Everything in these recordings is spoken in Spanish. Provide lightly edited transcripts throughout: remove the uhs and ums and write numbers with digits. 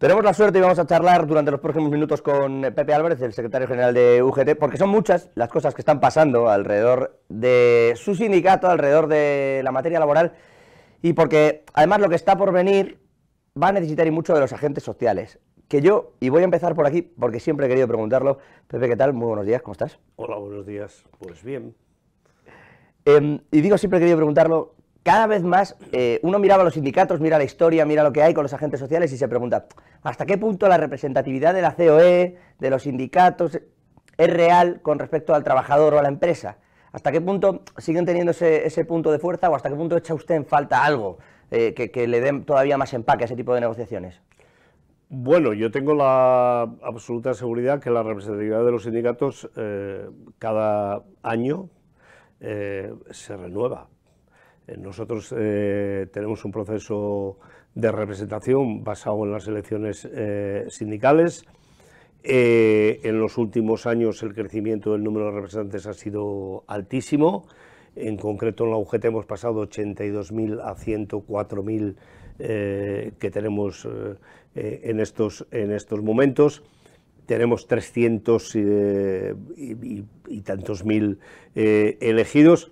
Tenemos la suerte y vamos a charlar durante los próximos minutos con Pepe Álvarez, el secretario general de UGT, porque son muchas las cosas que están pasando alrededor de su sindicato, alrededor de la materia laboral, y porque además lo que está por venir va a necesitar y mucho de los agentes sociales. Que yo, y voy a empezar por aquí, porque siempre he querido preguntarlo. Pepe, ¿qué tal? Muy buenos días, ¿cómo estás? Hola, buenos días. Pues bien. Y digo, siempre he querido preguntarlo, cada vez más uno miraba los sindicatos, mira la historia, mira lo que hay con los agentes sociales y se pregunta, ¿hasta qué punto la representatividad de la COE, de los sindicatos, es real con respecto al trabajador o a la empresa? ¿Hasta qué punto siguen teniendo ese punto de fuerza o hasta qué punto echa usted en falta algo que le den todavía más empaque a ese tipo de negociaciones? Bueno, yo tengo la absoluta seguridad que la representatividad de los sindicatos cada año se renueva. Nosotros tenemos un proceso de representación basado en las elecciones sindicales. En los últimos años el crecimiento del número de representantes ha sido altísimo. En concreto en la UGT hemos pasado de 82.000 a 104.000 que tenemos en estos momentos. Tenemos 300 y tantos mil elegidos.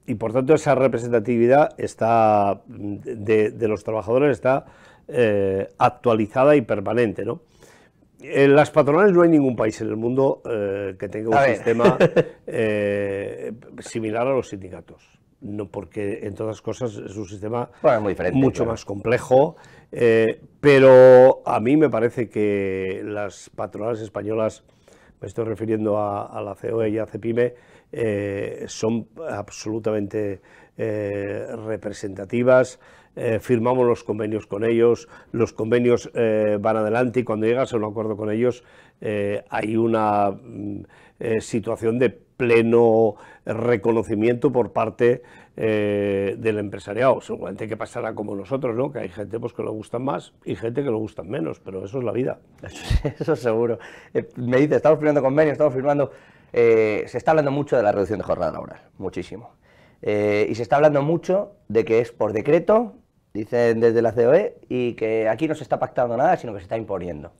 Y por tanto esa representatividad está de los trabajadores está actualizada y permanente, ¿no? En las patronales no hay ningún país en el mundo que tenga un sistema similar a los sindicatos. No, porque en todas cosas es un sistema muy diferente, mucho más complejo, pero a mí me parece que las patronales españolas, me estoy refiriendo a la COE y a CEPIME, son absolutamente representativas. Firmamos los convenios con ellos, los convenios van adelante y cuando llegas a un acuerdo con ellos hay una situación de pleno reconocimiento por parte del empresariado. Seguramente que pasará como nosotros, ¿no? Que hay gente pues, que le gustan más y gente que le gustan menos, pero eso es la vida. Eso seguro. Me dice, estamos firmando convenios, estamos firmando... se está hablando mucho de la reducción de jornada laboral, muchísimo. Y se está hablando mucho de que es por decreto, dicen desde la COE, y que aquí no se está pactando nada, sino que se está imponiendo.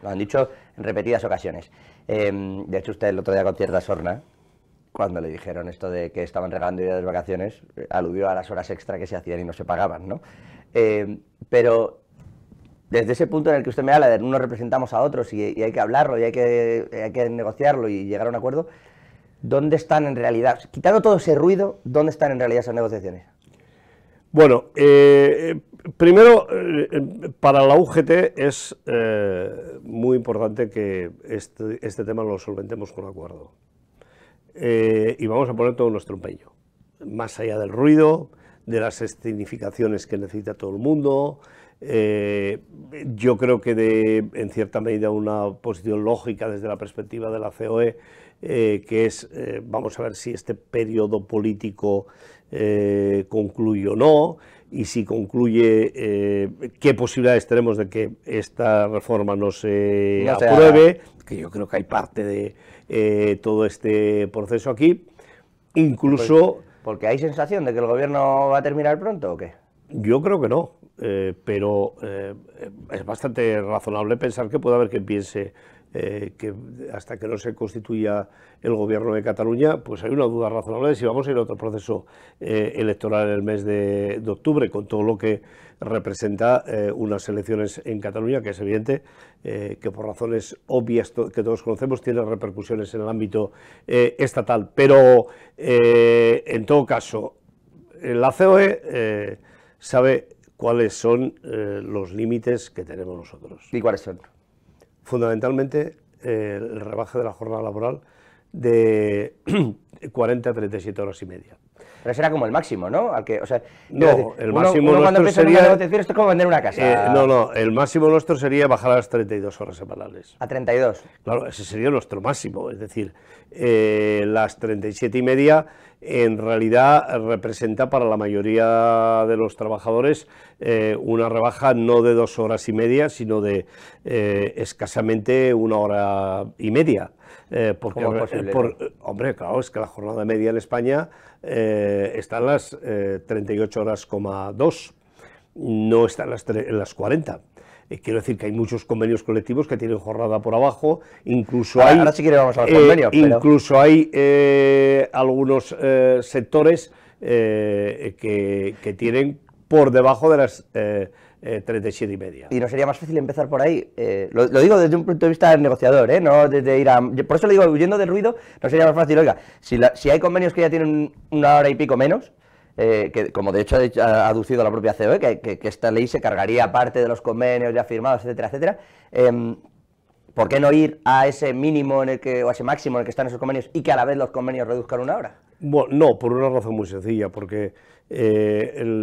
Lo han dicho en repetidas ocasiones. De hecho, usted el otro día con cierta sorna, cuando le dijeron esto de que estaban regalando días de vacaciones, aludió a las horas extra que se hacían y no se pagaban, ¿no? Pero desde ese punto en el que usted me habla de unos representamos a otros y hay que hablarlo y hay que negociarlo y llegar a un acuerdo, ¿dónde están en realidad? Quitando todo ese ruido, ¿dónde están en realidad esas negociaciones? Bueno, primero, para la UGT es muy importante que este tema lo solventemos con acuerdo. Y vamos a poner todo nuestro empeño, más allá del ruido, de las escenificaciones que necesita todo el mundo. Yo creo que en cierta medida una posición lógica desde la perspectiva de la COE, que es, vamos a ver si este periodo político concluye o no, y si concluye, qué posibilidades tenemos de que esta reforma no se apruebe, que yo creo que hay parte de todo este proceso aquí, incluso... ¿Porque hay sensación de que el gobierno va a terminar pronto o qué? Yo creo que no, pero es bastante razonable pensar que puede haber quien piense que hasta que no se constituya el gobierno de Cataluña, pues hay una duda razonable de si vamos a ir a otro proceso electoral en el mes de octubre, con todo lo que representa unas elecciones en Cataluña, que es evidente que por razones obvias que todos conocemos tiene repercusiones en el ámbito estatal. Pero en todo caso, la COE sabe cuáles son los límites que tenemos nosotros. ¿Y cuáles son? Fundamentalmente el rebaje de la jornada laboral de 40 a 37 horas y media. Pero ese era como el máximo, ¿no? No, el máximo nuestro sería... Esto es como vender una casa. No, el máximo nuestro sería bajar a las 32 horas semanales. ¿A 32? Claro, ese sería nuestro máximo, es decir, las 37 y media en realidad representa para la mayoría de los trabajadores una rebaja no de 2 horas y media, sino de escasamente 1 hora y media. Porque, ¿cómo es posible? Hombre, claro, es que la jornada media en España está en las 38 horas, no está en las 40. Quiero decir que hay muchos convenios colectivos que tienen jornada por abajo, incluso hay... Ahora sí que vamos a los convenios, incluso hay algunos sectores que tienen por debajo de las 37,5. Y no sería más fácil empezar por ahí. Lo digo desde un punto de vista del negociador, no desde ir a... Por eso le digo, huyendo del ruido, no sería más fácil, oiga, si hay convenios que ya tienen 1 hora y pico menos, que como de hecho ha aducido la propia COE, que esta ley se cargaría parte de los convenios ya firmados, etcétera, etcétera, ¿por qué no ir a ese mínimo o a ese máximo en el que están esos convenios y que a la vez los convenios reduzcan 1 hora? Bueno, no, por una razón muy sencilla, porque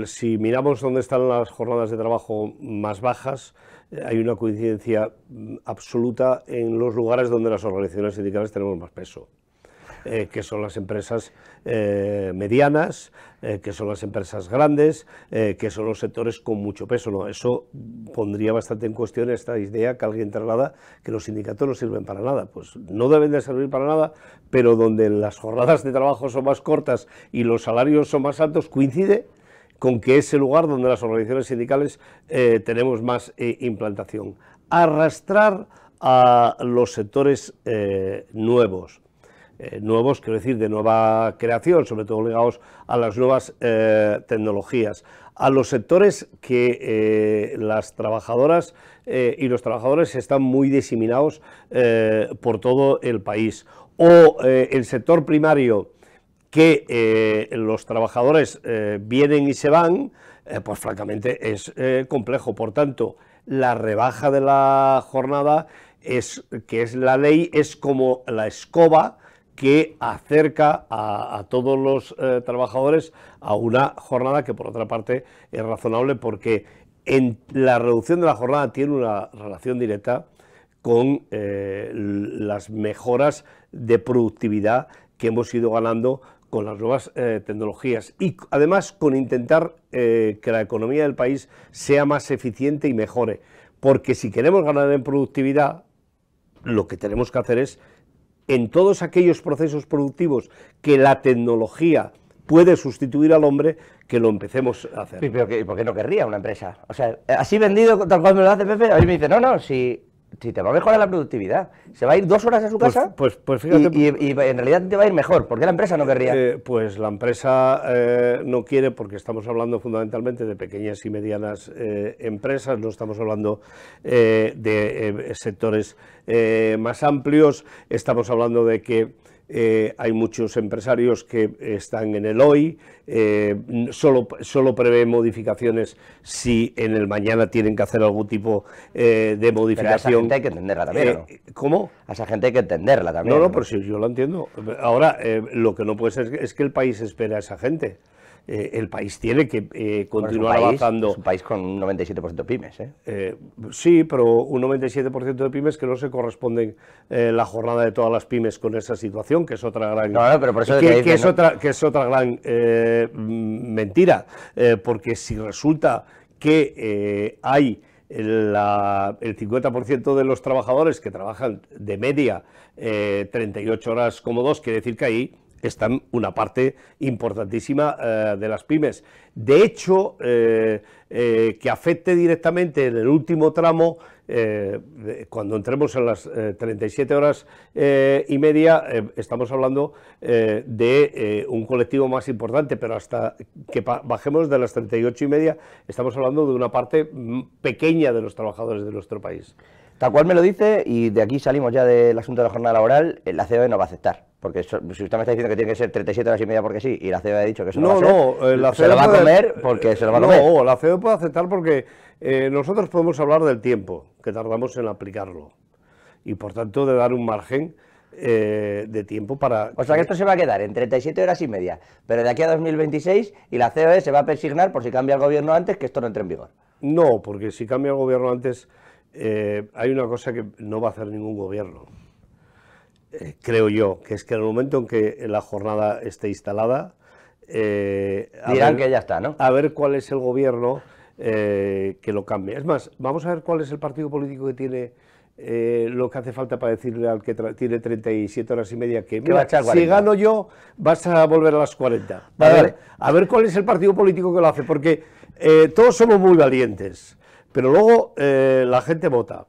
si miramos dónde están las jornadas de trabajo más bajas, hay una coincidencia absoluta en los lugares donde las organizaciones sindicales tenemos más peso. Que son las empresas medianas, que son las empresas grandes, que son los sectores con mucho peso. ¿No? Eso pondría bastante en cuestión esta idea que alguien traslada, que los sindicatos no sirven para nada. Pues no deben de servir para nada, pero donde las jornadas de trabajo son más cortas y los salarios son más altos, coincide con que es el lugar donde las organizaciones sindicales tenemos más implantación. Arrastrar a los sectores nuevos, quiero decir, de nueva creación, sobre todo ligados a las nuevas tecnologías, a los sectores que las trabajadoras y los trabajadores están muy diseminados por todo el país, o el sector primario, que los trabajadores vienen y se van, pues francamente es complejo. Por tanto, la rebaja de la jornada, que es la ley, es como la escoba que acerca a todos los trabajadores a una jornada que, por otra parte, es razonable, porque en la reducción de la jornada tiene una relación directa con las mejoras de productividad que hemos ido ganando con las nuevas tecnologías, y además con intentar que la economía del país sea más eficiente y mejore, porque si queremos ganar en productividad, lo que tenemos que hacer es, en todos aquellos procesos productivos que la tecnología puede sustituir al hombre, que lo empecemos a hacer. ¿Pero por qué no querría una empresa? O sea, así vendido, tal cual me lo hace Pepe, a mí me dice, no, si te va a mejorar la productividad, se va a ir 2 horas a su casa, pues fíjate, y en realidad te va a ir mejor. ¿Por qué la empresa no querría? Pues la empresa no quiere, porque estamos hablando fundamentalmente de pequeñas y medianas empresas, no estamos hablando de sectores más amplios, estamos hablando de que hay muchos empresarios que están en el hoy, solo prevé modificaciones si en el mañana tienen que hacer algún tipo de modificación. Pero a esa gente hay que entenderla también, ¿no? ¿Cómo? A esa gente hay que entenderla también. No, pero sí, yo lo entiendo. Ahora, lo que no puede ser es que el país espere a esa gente. El país tiene que continuar avanzando. Es un país con un 97% pymes, sí, pero un 97% de pymes que no se corresponden la jornada de todas las pymes con esa situación, que es otra gran... No, pero por eso que es otra gran mentira, porque si resulta que hay el 50% de los trabajadores que trabajan de media 38 horas como 2, quiere decir que ahí están una parte importantísima de las pymes. De hecho, que afecte directamente en el último tramo, cuando entremos en las 37 horas y media, estamos hablando de un colectivo más importante, pero hasta que bajemos de las 38 y media, estamos hablando de una parte pequeña de los trabajadores de nuestro país. Tal cual me lo dice, y de aquí salimos ya del asunto de la jornada laboral, la COE no va a aceptar, porque si usted me está diciendo que tiene que ser 37 horas y media porque sí, y la COE ha dicho que eso no va a ser, la se lo va a comer porque se lo va a comer. No, la COE puede aceptar porque nosotros podemos hablar del tiempo que tardamos en aplicarlo, y por tanto de dar un margen de tiempo para... O sea que esto se va a quedar en 37 horas y media, pero de aquí a 2026, y la COE se va a persignar por si cambia el gobierno antes, que esto no entre en vigor. No, porque si cambia el gobierno antes... hay una cosa que no va a hacer ningún gobierno, creo yo, que es que en el momento en que la jornada esté instalada, dirán que ya está, ¿no? A ver cuál es el gobierno que lo cambie. Es más, vamos a ver cuál es el partido político que tiene lo que hace falta para decirle al que tiene 37 horas y media que mira, si gano yo vas a volver a las 40. A ver cuál es el partido político que lo hace, porque todos somos muy valientes. Pero luego la gente vota.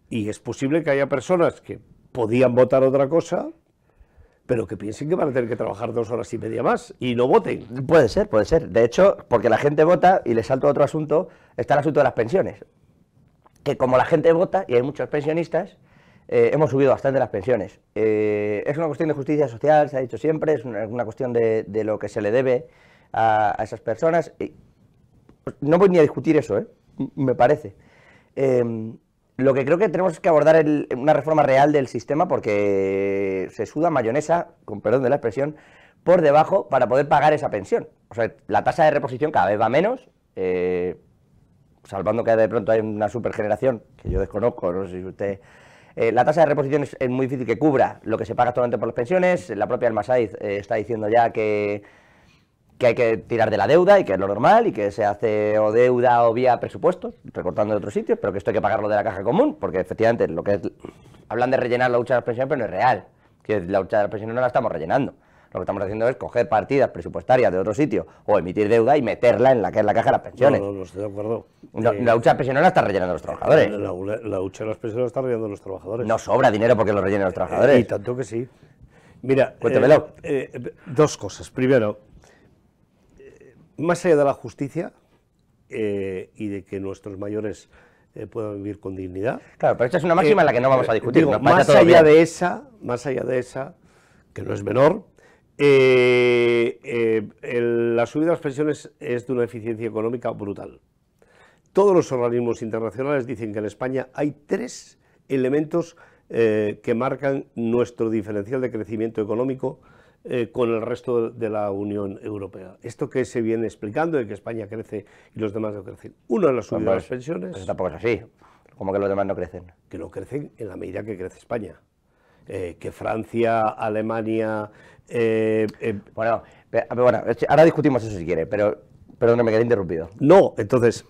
Y es posible que haya personas que podían votar otra cosa, pero que piensen que van a tener que trabajar 2 horas y media más y no voten. Puede ser, puede ser. De hecho, porque la gente vota, y le salto a otro asunto, está el asunto de las pensiones. Que como la gente vota y hay muchos pensionistas, hemos subido bastante las pensiones. Es una cuestión de justicia social, se ha dicho siempre, es una cuestión de lo que se le debe a esas personas. Y no voy ni a discutir eso, me parece. Lo que creo que tenemos que abordar es una reforma real del sistema, porque se suda mayonesa, con perdón de la expresión, por debajo para poder pagar esa pensión. O sea, la tasa de reposición cada vez va menos, salvando que de pronto hay una supergeneración, que yo desconozco, no sé si usted... la tasa de reposición es muy difícil que cubra lo que se paga actualmente por las pensiones. La propia Almasaiz está diciendo ya que hay que tirar de la deuda y que es lo normal y que se hace o deuda o vía presupuestos, recortando de otros sitios, pero que esto hay que pagarlo de la caja común, porque efectivamente lo que es, hablan de rellenar la hucha de las pensiones, pero no es real, que la hucha de las pensiones no la estamos rellenando. Lo que estamos haciendo es coger partidas presupuestarias de otro sitio o emitir deuda y meterla en la que es la caja de las pensiones. No estoy de acuerdo. La hucha de pensiones la está rellenando los trabajadores. La hucha de las pensiones la están rellenando los trabajadores. No sobra dinero porque lo rellenen los trabajadores. Y tanto que sí. Mira, cuéntemelo. 2 cosas. Primero, más allá de la justicia y de que nuestros mayores puedan vivir con dignidad. Claro, pero esta es una máxima en la que no vamos a discutir. Digo, más allá de esa, que no es menor, la subida de las pensiones es de una eficiencia económica brutal. Todos los organismos internacionales dicen que en España hay 3 elementos que marcan nuestro diferencial de crecimiento económico con el resto de la Unión Europea. Esto que se viene explicando de que España crece y los demás no crecen. Uno es la subida de las pensiones. Eso tampoco es así. ¿Cómo que los demás no crecen? Que no crecen en la medida que crece España. Que Francia, Alemania... Bueno, ahora discutimos eso si quiere, pero perdón, me quedé interrumpido. No, entonces,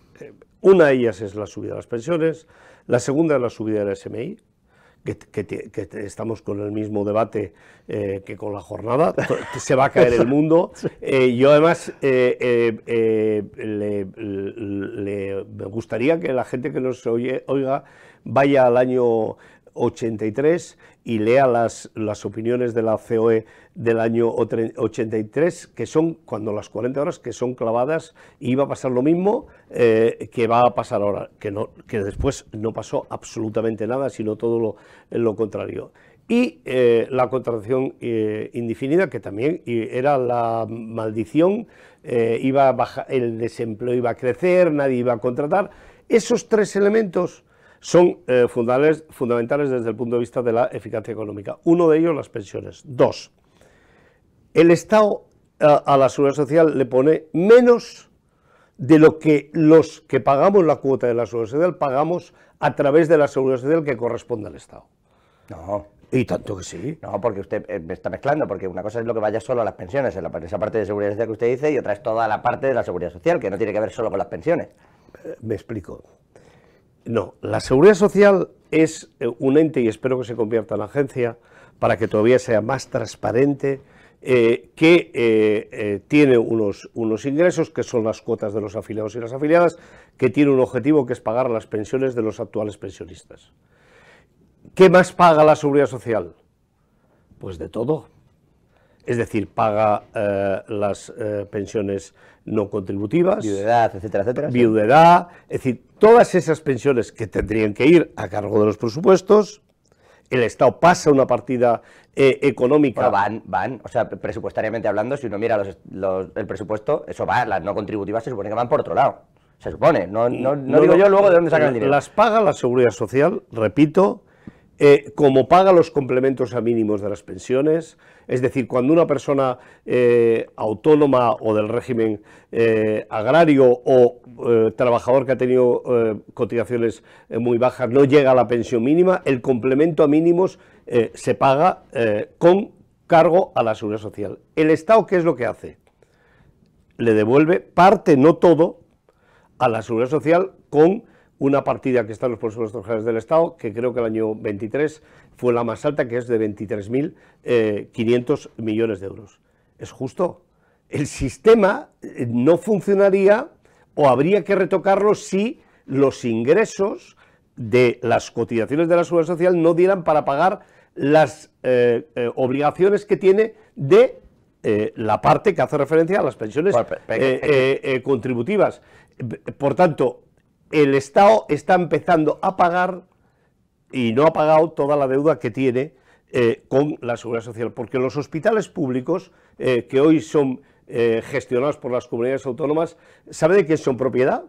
una de ellas es la subida de las pensiones, la segunda es la subida del SMI, que estamos con el mismo debate que con la jornada, se va a caer el mundo. Yo además me gustaría que la gente que nos oiga vaya al año 83 y lea las opiniones de la COE del año 83, que son cuando las 40 horas que son clavadas, y iba a pasar lo mismo que va a pasar ahora, que después no pasó absolutamente nada, sino todo lo contrario. Y la contratación indefinida, que también era la maldición, iba a bajar, el desempleo iba a crecer, nadie iba a contratar. Esos 3 elementos son fundamentales desde el punto de vista de la eficacia económica. Uno de ellos, las pensiones. 2, el Estado a la Seguridad Social le pone menos de lo que los que pagamos la cuota de la Seguridad Social pagamos a través de la Seguridad Social que corresponde al Estado. No. Y tanto que sí. No, porque usted me está mezclando, porque una cosa es lo que vaya solo a las pensiones, esa parte de seguridad social que usted dice, y otra es toda la parte de la seguridad social, que no tiene que ver solo con las pensiones. Me explico. No, la Seguridad Social es un ente, y espero que se convierta en agencia, para que todavía sea más transparente, que tiene unos ingresos, que son las cuotas de los afiliados y las afiliadas, que tiene un objetivo, que es pagar las pensiones de los actuales pensionistas. ¿Qué más paga la Seguridad Social? Pues de todo. Es decir, paga las pensiones no contributivas, viudedad, etcétera, etcétera. Viudedad, es decir, todas esas pensiones que tendrían que ir a cargo de los presupuestos, el Estado pasa una partida económica. Bueno, van, o sea, presupuestariamente hablando, si uno mira el presupuesto, eso va, las no contributivas se supone que van por otro lado. Se supone, no digo yo luego de dónde sacan el dinero. Las paga la Seguridad Social, repito, como paga los complementos a mínimos de las pensiones, es decir, cuando una persona autónoma o del régimen agrario o trabajador que ha tenido cotizaciones muy bajas no llega a la pensión mínima, el complemento a mínimos se paga con cargo a la Seguridad Social. ¿El Estado qué es lo que hace? Le devuelve parte, no todo, a la Seguridad Social con una partida que está en los presupuestos generales del Estado, que creo que el año 23 fue la más alta, que es de 23.500 millones de euros. ¿Es justo? El sistema no funcionaría o habría que retocarlo si los ingresos de las cotizaciones de la Seguridad Social no dieran para pagar las obligaciones que tiene de la parte que hace referencia a las pensiones contributivas. Por tanto, el Estado está empezando a pagar y no ha pagado toda la deuda que tiene con la Seguridad Social, porque los hospitales públicos que hoy son gestionados por las comunidades autónomas, ¿sabe de quién son propiedad?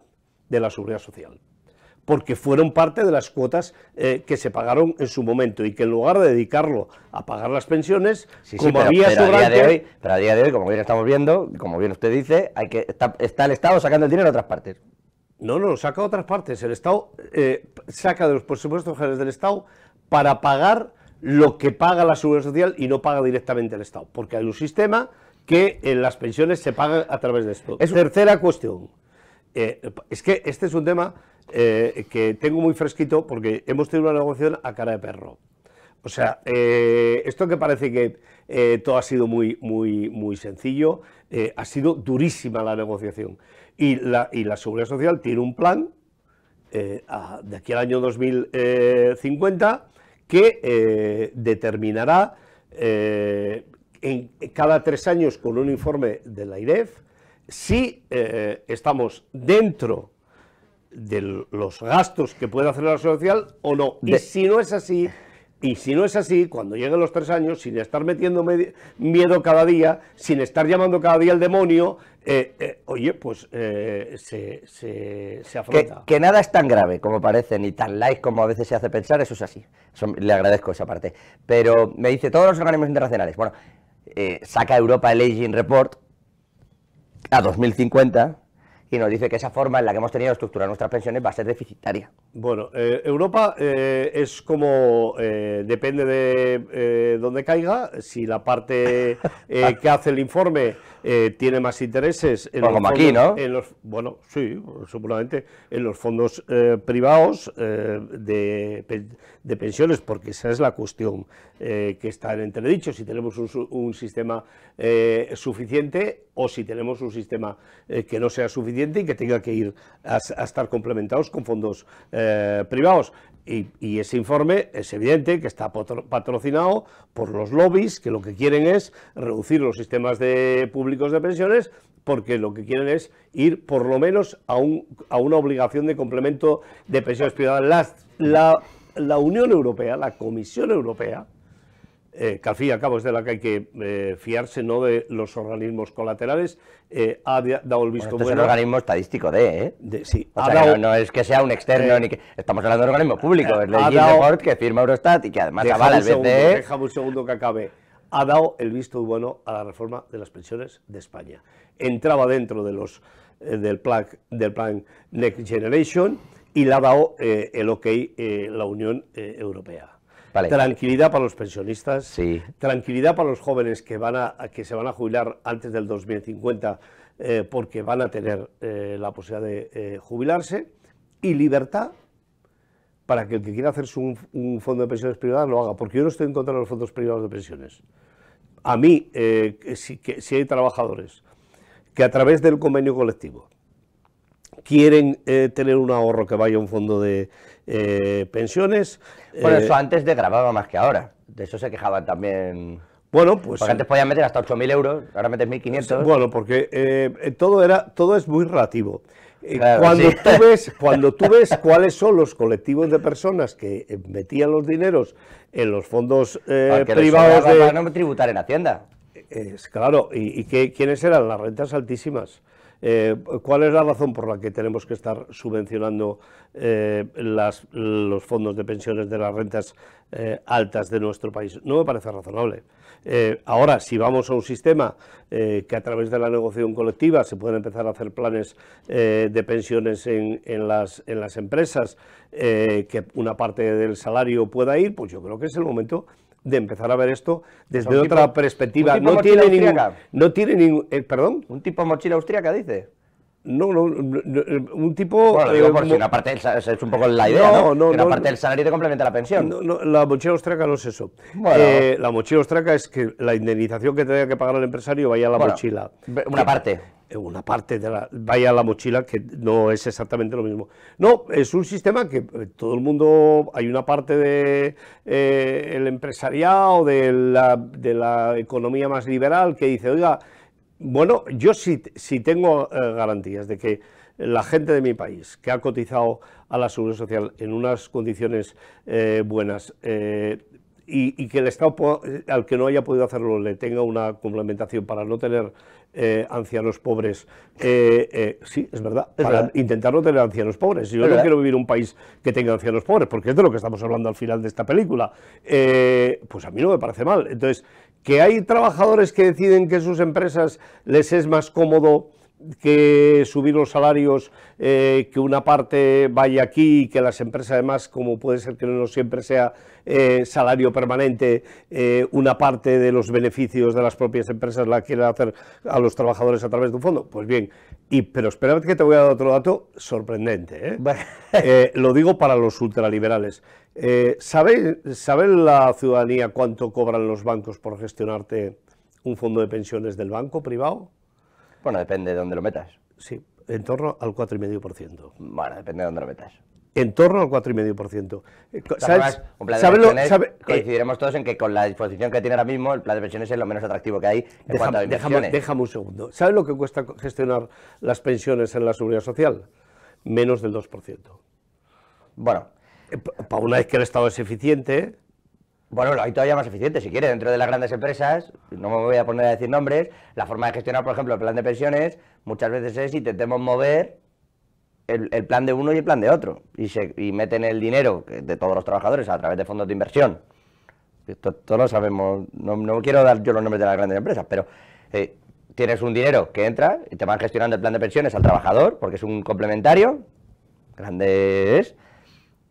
De la Seguridad Social, porque fueron parte de las cuotas que se pagaron en su momento, y que en lugar de dedicarlo a pagar las pensiones, había sobrante... Pero a día de hoy, como bien estamos viendo, como bien usted dice, está el Estado sacando el dinero de otras partes. No, lo saca de otras partes. El Estado saca de los presupuestos generales del Estado para pagar lo que paga la Seguridad Social y no paga directamente el Estado, porque hay un sistema que en las pensiones se pagan a través de esto. Tercera cuestión. Es que este es un tema que tengo muy fresquito, porque hemos tenido una negociación a cara de perro. O sea, esto que parece que todo ha sido muy sencillo, ha sido durísima la negociación. Y la Seguridad Social tiene un plan de aquí al año 2050 que determinará cada 3 años, con un informe de la IREF, si estamos dentro de los gastos que puede hacer la Seguridad Social o no. Y si no es así, cuando lleguen los 3 años, sin estar metiendo miedo cada día, sin estar llamando cada día al demonio, oye, pues se afronta. Que nada es tan grave como parece, ni tan light como a veces se hace pensar, eso es así. Le agradezco esa parte. Pero me dice, todos los organismos internacionales, bueno, saca Europa el Aging Report a 2050 y nos dice que esa forma en la que hemos tenido de estructurar nuestras pensiones va a ser deficitaria. Bueno, Europa es como, depende de dónde caiga, si la parte que hace el informe tiene más intereses en como aquí, ¿no? Bueno, sí, seguramente en los fondos privados de pensiones, porque esa es la cuestión que está en entredicho, si tenemos un sistema suficiente o si tenemos un sistema que no sea suficiente y que tenga que ir a estar complementados con fondos privados. Y ese informe es evidente que está patrocinado por los lobbies, que lo que quieren es reducir los sistemas públicos de pensiones, porque lo que quieren es ir por lo menos a una obligación de complemento de pensiones privadas. La Unión Europea, la Comisión Europea, que al fin y al cabo es de la que hay que fiarse, no de los organismos colaterales, ha dado el visto bueno. Es un organismo estadístico sí, no es que sea un externo, ni que estamos hablando de un organismo público, es el Aging Report que firma Eurostat y que además avala el BCE. Déjame un segundo que acabe. Ha dado el visto bueno a la reforma de las pensiones de España. Entraba dentro de del plan Next Generation y le ha dado el ok la Unión Europea. Vale. Tranquilidad para los pensionistas, sí. Tranquilidad para los jóvenes que se van a jubilar antes del 2050 porque van a tener la posibilidad de jubilarse, y libertad para que el que quiera hacerse un fondo de pensiones privadas lo haga, porque yo no estoy en contra de los fondos privados de pensiones. A mí, si hay trabajadores que a través del convenio colectivo quieren tener un ahorro que vaya a un fondo de pensiones... Bueno, eso antes gravaba más que ahora, de eso se quejaban también. Bueno, pues... Porque antes podían meter hasta 8.000 euros, ahora metes 1.500. Bueno, porque todo es muy relativo. Claro, Cuando tú ves cuáles son los colectivos de personas que metían los dineros en los fondos privados para no tributar en Hacienda. Claro, ¿y quiénes eran? Las rentas altísimas. ¿Cuál es la razón por la que tenemos que estar subvencionando los fondos de pensiones de las rentas altas de nuestro país? No me parece razonable. Ahora, si vamos a un sistema que a través de la negociación colectiva se pueden empezar a hacer planes de pensiones en las empresas, que una parte del salario pueda ir, pues yo creo que es el momento de empezar a ver esto desde otra perspectiva. No tiene ningún... ¿Perdón? ¿Un tipo mochila austríaca, dice? No, un tipo... Bueno, digo por si una parte es un poco la idea, ¿no? Que una parte del salario te complementa la pensión. No, la mochila austríaca no es eso. Bueno. La mochila austríaca es que la indemnización que tenga que pagar el empresario vaya a la mochila. Una parte. una parte vaya a la mochila, que no es exactamente lo mismo. No, es un sistema que todo el mundo, hay una parte de el empresariado, de la economía más liberal, que dice, oiga, bueno, yo sí tengo garantías de que la gente de mi país, que ha cotizado a la Seguridad Social en unas condiciones buenas, y que el Estado, al que no haya podido hacerlo, le tenga una complementación para no tener ancianos pobres, sí, es verdad, para intentar no tener ancianos pobres. Yo no quiero vivir en un país que tenga ancianos pobres, porque es de lo que estamos hablando al final de esta película. Pues a mí no me parece mal. Entonces, que hay trabajadores que deciden que sus empresas les es más cómodo que subir los salarios, que una parte vaya aquí y que las empresas, además, como puede ser que no siempre sea salario permanente, una parte de los beneficios de las propias empresas la quieren hacer a los trabajadores a través de un fondo. Pues bien, pero espérate que te voy a dar otro dato sorprendente, ¿eh? Bueno. Lo digo para los ultraliberales. ¿Sabe la ciudadanía cuánto cobran los bancos por gestionarte un fondo de pensiones del banco privado? Bueno, depende de dónde lo metas. Sí, en torno al 4,5%. Bueno, depende de dónde lo metas. En torno al 4,5%. ¿Sabes? Un plan de pensiones, coincidiremos todos en que con la disposición que tiene ahora mismo, el plan de pensiones es lo menos atractivo que hay en cuanto a inversiones. Déjame un segundo. ¿Sabes lo que cuesta gestionar las pensiones en la Seguridad Social? Menos del 2%. Bueno. Para una vez que el Estado es eficiente... Bueno, hay todavía más eficiente, si quiere, dentro de las grandes empresas, no me voy a poner a decir nombres, la forma de gestionar, por ejemplo, el plan de pensiones, muchas veces es intentemos mover el plan de uno y el plan de otro, y meten el dinero de todos los trabajadores a través de fondos de inversión. Esto lo sabemos, no quiero dar yo los nombres de las grandes empresas, pero tienes un dinero que entra y te van gestionando el plan de pensiones al trabajador, porque es un complementario, grande es.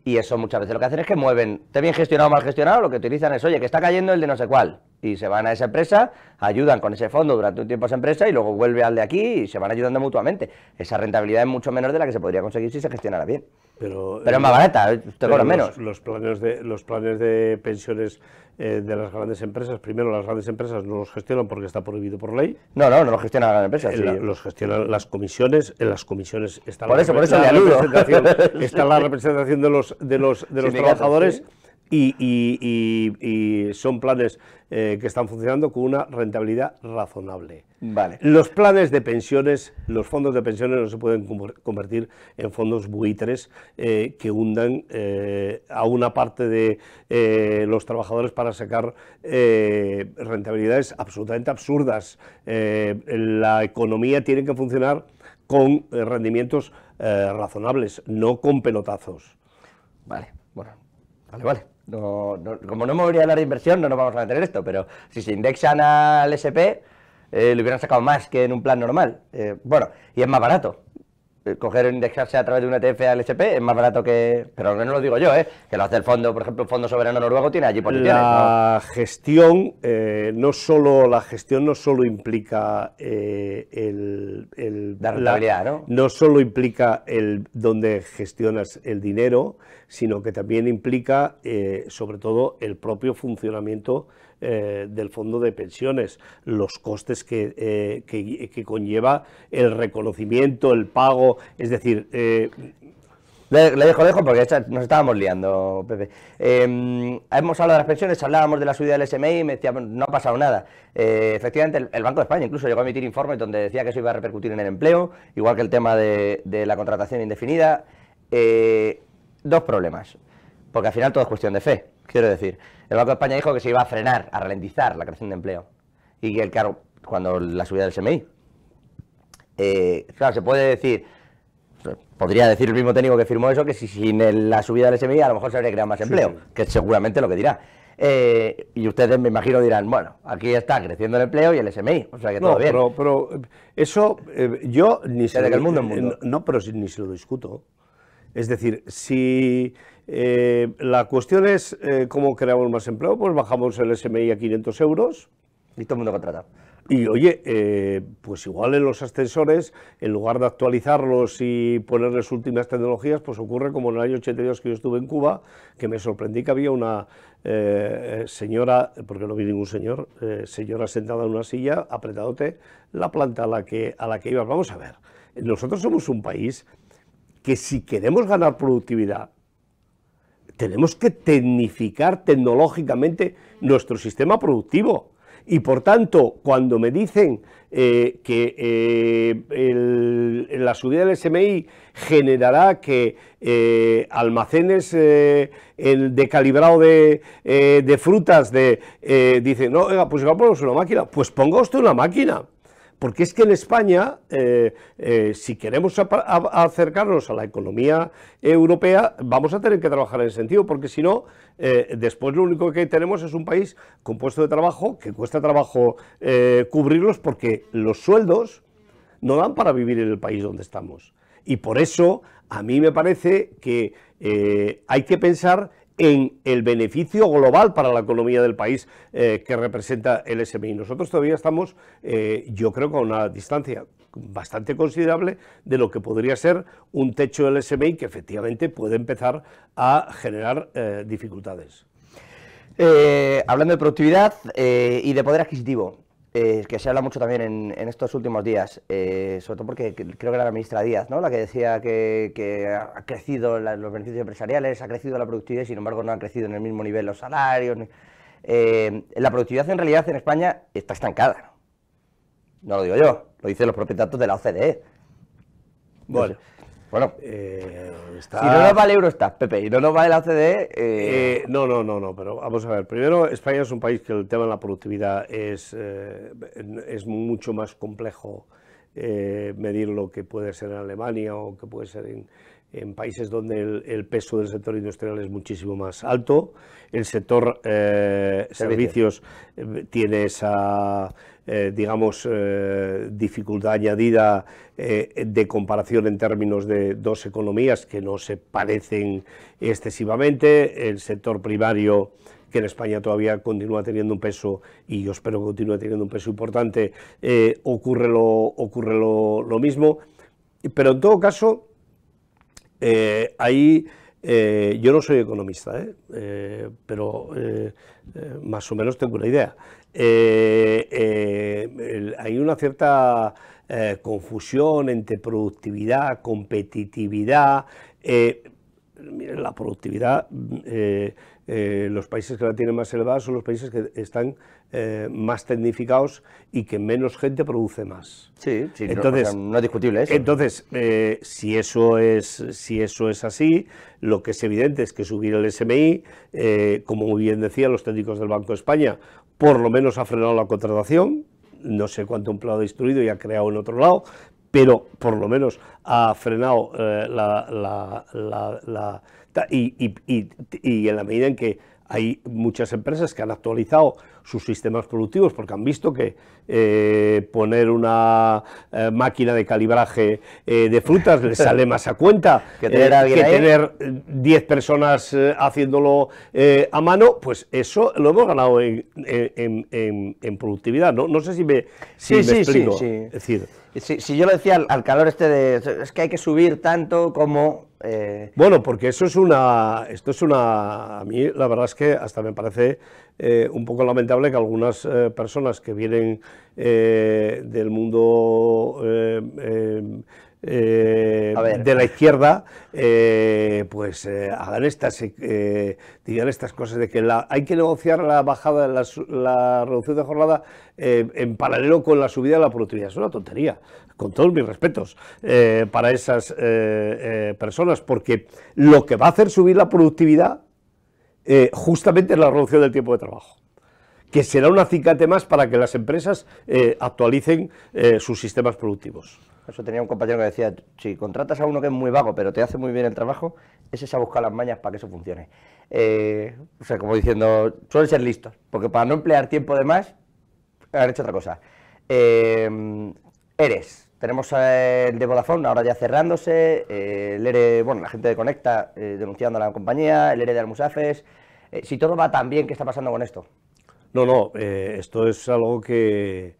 Y eso muchas veces lo que hacen es que mueven, esté bien gestionado o mal gestionado, lo que utilizan es, oye, que está cayendo el de no sé cuál. Y se van a esa empresa, ayudan con ese fondo durante un tiempo a esa empresa y luego vuelve al de aquí y se van ayudando mutuamente. Esa rentabilidad es mucho menor de la que se podría conseguir si se gestionara bien. Pero es más barata, te cobran menos. Los planes de pensiones de las grandes empresas, primero, las grandes empresas no los gestionan porque está prohibido por ley. No los gestionan las grandes empresas. Sí. Los gestionan las comisiones, en las comisiones está por eso le aludo. Está la representación de los trabajadores. Sí. Y son planes que están funcionando con una rentabilidad razonable. Vale. Los planes de pensiones, los fondos de pensiones no se pueden convertir en fondos buitres que hundan a una parte de los trabajadores para sacar rentabilidades absolutamente absurdas. La economía tiene que funcionar con rendimientos razonables, no con pelotazos. Vale, bueno, vale. Como no me voy a hablar de inversión, no nos vamos a meter en esto, pero si se indexan al SP, le hubieran sacado más que en un plan normal. Bueno, y es más barato. Coger indexarse a través de un ETF al SP es más barato que... Pero no lo digo yo, que lo hace el fondo, por ejemplo, el Fondo Soberano Noruego tiene allí posiciones. La gestión no solo implica la rentabilidad, ¿no? No solo implica el donde gestionas el dinero, sino que también implica, sobre todo, el propio funcionamiento del fondo de pensiones, los costes que conlleva el reconocimiento, el pago, es decir... Le dejo porque nos estábamos liando, Pepe. Hemos hablado de las pensiones, hablábamos de la subida del SMI y me decía, no ha pasado nada. Efectivamente, el Banco de España incluso llegó a emitir informes donde decía que eso iba a repercutir en el empleo, igual que el tema de la contratación indefinida. Dos problemas, porque al final todo es cuestión de fe, quiero decir. El Banco de España dijo que se iba a frenar, a ralentizar la creación de empleo. Y que, claro, cuando la subida del SMI. Claro, se puede decir, podría decir el mismo técnico que firmó eso, que si sin la subida del SMI a lo mejor se habría creado más empleo, sí. Que es seguramente lo que dirá. Y ustedes, me imagino, dirán, bueno, aquí está creciendo el empleo y el SMI, o sea que todo bien. Pero eso, yo ni se lo... el mundo en mundo. No, pero ni se lo discuto. Es decir, si la cuestión es cómo creamos más empleo, pues bajamos el SMI a 500 euros Y todo el mundo contratado. Y oye, pues igual en los ascensores, en lugar de actualizarlos y ponerles últimas tecnologías, pues ocurre como en el año 82 que yo estuve en Cuba, que me sorprendí que había una señora, porque no vi ningún señor, señora sentada en una silla, apretándote la planta a la que ibas. Vamos a ver, nosotros somos un país que si queremos ganar productividad, tenemos que tecnificar tecnológicamente nuestro sistema productivo. Y por tanto, cuando me dicen que la subida del SMI generará que almacenes de calibrado de frutas, dicen, no, oiga, pues igual ponemos una máquina, pues ponga usted una máquina. Porque es que en España, si queremos acercarnos a la economía europea, vamos a tener que trabajar en ese sentido, porque si no, después lo único que tenemos es un país con puestos de trabajo que cuesta trabajo cubrirlos, porque los sueldos no dan para vivir en el país donde estamos. Y por eso, a mí me parece que hay que pensar en el beneficio global para la economía del país que representa el SMI. Nosotros todavía estamos, yo creo, con una distancia bastante considerable de lo que podría ser un techo del SMI que efectivamente puede empezar a generar dificultades. Hablando de productividad y de poder adquisitivo, que se habla mucho también en estos últimos días, sobre todo porque creo que era la ministra Díaz, ¿no?, la que decía que ha crecido los beneficios empresariales, ha crecido la productividad y sin embargo no han crecido en el mismo nivel los salarios. La productividad en realidad en España está estancada. No lo digo yo, lo dicen los propios datos de la OCDE. Bueno, si no nos vale Eurostat, Pepe, y no nos vale la OCDE... No, pero vamos a ver. Primero, España es un país que el tema de la productividad es mucho más complejo medir lo que puede ser en Alemania o que puede ser en países donde el peso del sector industrial es muchísimo más alto. El sector servicios tiene esa, digamos, dificultad añadida de comparación en términos de dos economías que no se parecen excesivamente. El sector primario, que en España todavía continúa teniendo un peso, y yo espero que continúe teniendo un peso importante, ocurre lo mismo. Pero en todo caso, ahí yo no soy economista, pero más o menos tengo una idea. Hay una cierta confusión entre productividad, competitividad. Miren, la productividad, los países que la tienen más elevada son los países que están más tecnificados y que menos gente produce más. Sí, entonces, no es discutible eso. Entonces, si eso es así, lo que es evidente es que subir el SMI, como muy bien decían los técnicos del Banco de España, por lo menos ha frenado la contratación. No sé cuánto empleo ha destruido y ha creado en otro lado, pero por lo menos ha frenado y en la medida en que hay muchas empresas que han actualizado sus sistemas productivos porque han visto que poner una máquina de calibraje de frutas les sale más a cuenta que tener 10 personas haciéndolo a mano, pues eso lo hemos ganado en productividad. No sé si me explico. Sí. Es decir, si yo lo decía al calor es que hay que subir tanto como... Bueno, porque esto es una... A mí la verdad es que hasta me parece un poco lamentable que algunas personas que vienen del mundo de la izquierda pues hagan digan estas cosas de que hay que negociar la bajada, la reducción de jornada en paralelo con la subida de la productividad. Es una tontería, con todos mis respetos para esas personas, porque lo que va a hacer subir la productividad justamente es la reducción del tiempo de trabajo, que será un acicate más para que las empresas actualicen sus sistemas productivos. Eso tenía un compañero que decía, si contratas a uno que es muy vago pero te hace muy bien el trabajo, ese se ha buscado las mañas para que eso funcione. O sea, como diciendo, suelen ser listos, porque para no emplear tiempo de más, han hecho otra cosa. ERES, tenemos el de Vodafone ahora ya cerrándose, el ERE, bueno, la gente de Conecta denunciando a la compañía, el ERE de Almusafes. Si todo va tan bien, ¿qué está pasando con esto? No, esto es algo que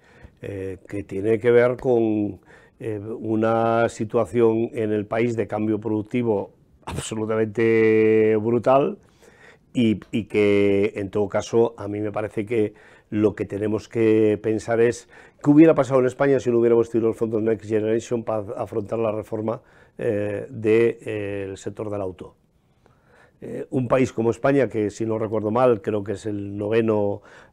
tiene que ver con una situación en el país de cambio productivo absolutamente brutal y que, en todo caso, a mí me parece que lo que tenemos que pensar es qué hubiera pasado en España si no hubiéramos tenido los fondos Next Generation para afrontar la reforma del sector del auto. Un país como España, que si no recuerdo mal, creo que es el